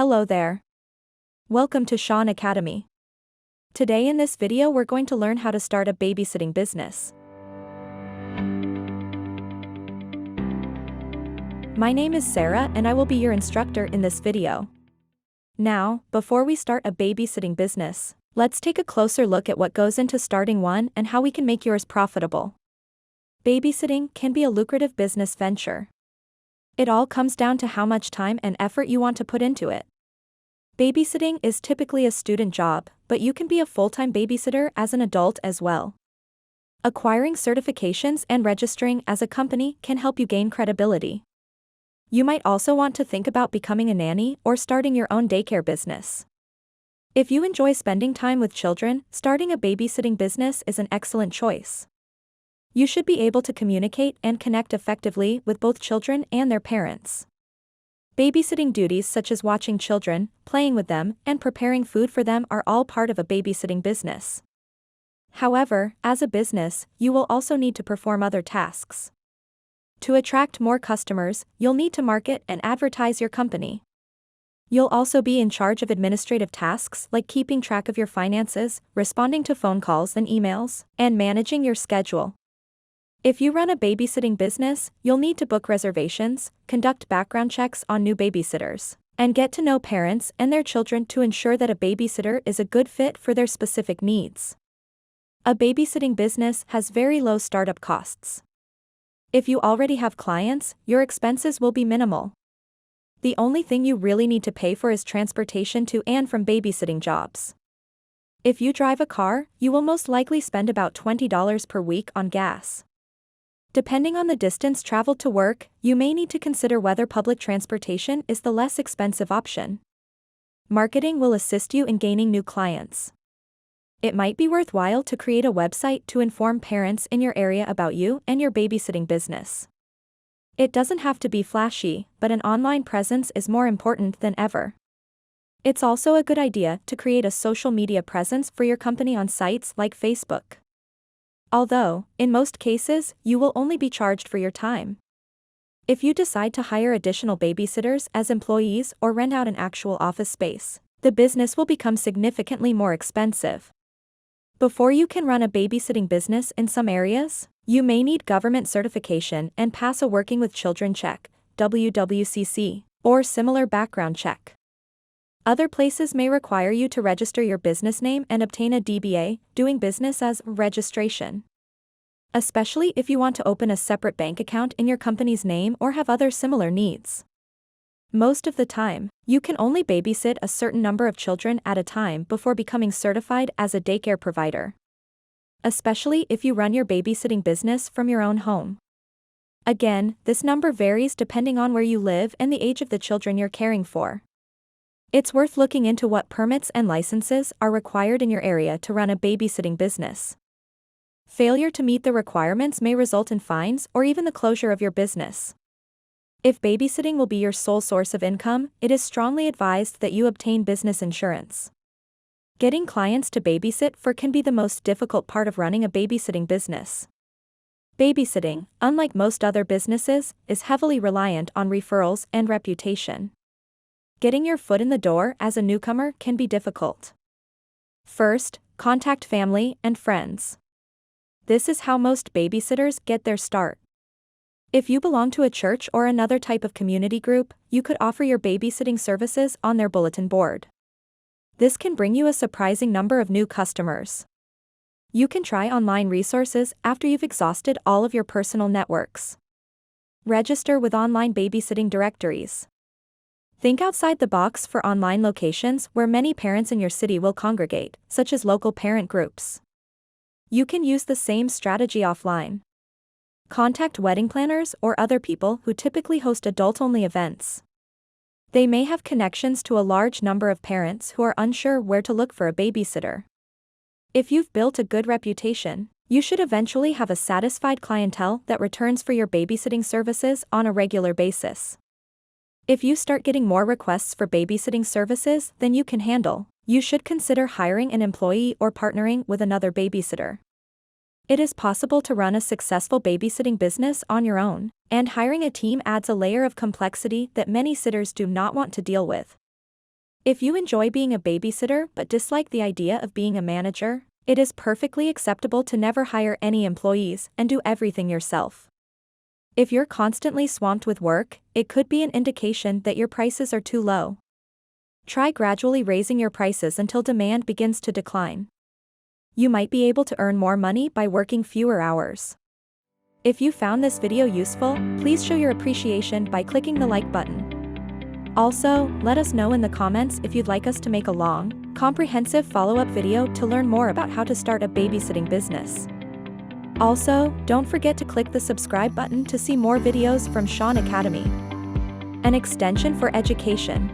Hello there. Welcome to Shaun Academy. Today in this video we're going to learn how to start a babysitting business. My name is Sarah and I will be your instructor in this video. Now, before we start a babysitting business, let's take a closer look at what goes into starting one and how we can make yours profitable. Babysitting can be a lucrative business venture. It all comes down to how much time and effort you want to put into it. Babysitting is typically a student job, but you can be a full-time babysitter as an adult as well. Acquiring certifications and registering as a company can help you gain credibility. You might also want to think about becoming a nanny or starting your own daycare business. If you enjoy spending time with children, starting a babysitting business is an excellent choice. You should be able to communicate and connect effectively with both children and their parents. Babysitting duties such as watching children, playing with them, and preparing food for them are all part of a babysitting business. However, as a business, you will also need to perform other tasks. To attract more customers, you'll need to market and advertise your company. You'll also be in charge of administrative tasks like keeping track of your finances, responding to phone calls and emails, and managing your schedule. If you run a babysitting business, you'll need to book reservations, conduct background checks on new babysitters, and get to know parents and their children to ensure that a babysitter is a good fit for their specific needs. A babysitting business has very low startup costs. If you already have clients, your expenses will be minimal. The only thing you really need to pay for is transportation to and from babysitting jobs. If you drive a car, you will most likely spend about $20 per week on gas. Depending on the distance traveled to work, you may need to consider whether public transportation is the less expensive option. Marketing will assist you in gaining new clients. It might be worthwhile to create a website to inform parents in your area about you and your babysitting business. It doesn't have to be flashy, but an online presence is more important than ever. It's also a good idea to create a social media presence for your company on sites like Facebook. Although, in most cases, you will only be charged for your time. If you decide to hire additional babysitters as employees or rent out an actual office space, the business will become significantly more expensive. Before you can run a babysitting business in some areas, you may need government certification and pass a Working with Children check, WWCC, or similar background check. Other places may require you to register your business name and obtain a DBA, doing business as registration. Especially if you want to open a separate bank account in your company's name or have other similar needs. Most of the time, you can only babysit a certain number of children at a time before becoming certified as a daycare provider. Especially if you run your babysitting business from your own home. Again, this number varies depending on where you live and the age of the children you're caring for. It's worth looking into what permits and licenses are required in your area to run a babysitting business. Failure to meet the requirements may result in fines or even the closure of your business. If babysitting will be your sole source of income, it is strongly advised that you obtain business insurance. Getting clients to babysit for can be the most difficult part of running a babysitting business. Babysitting, unlike most other businesses, is heavily reliant on referrals and reputation. Getting your foot in the door as a newcomer can be difficult. First, contact family and friends. This is how most babysitters get their start. If you belong to a church or another type of community group, you could offer your babysitting services on their bulletin board. This can bring you a surprising number of new customers. You can try online resources after you've exhausted all of your personal networks. Register with online babysitting directories. Think outside the box for online locations where many parents in your city will congregate, such as local parent groups. You can use the same strategy offline. Contact wedding planners or other people who typically host adult-only events. They may have connections to a large number of parents who are unsure where to look for a babysitter. If you've built a good reputation, you should eventually have a satisfied clientele that returns for your babysitting services on a regular basis. If you start getting more requests for babysitting services than you can handle, you should consider hiring an employee or partnering with another babysitter. It is possible to run a successful babysitting business on your own, and hiring a team adds a layer of complexity that many sitters do not want to deal with. If you enjoy being a babysitter but dislike the idea of being a manager, it is perfectly acceptable to never hire any employees and do everything yourself. If you're constantly swamped with work, it could be an indication that your prices are too low. Try gradually raising your prices until demand begins to decline. You might be able to earn more money by working fewer hours. If you found this video useful, please show your appreciation by clicking the like button. Also, let us know in the comments if you'd like us to make a long, comprehensive follow-up video to learn more about how to start a babysitting business. Also, don't forget to click the subscribe button to see more videos from Shaun Academy, an extension for education.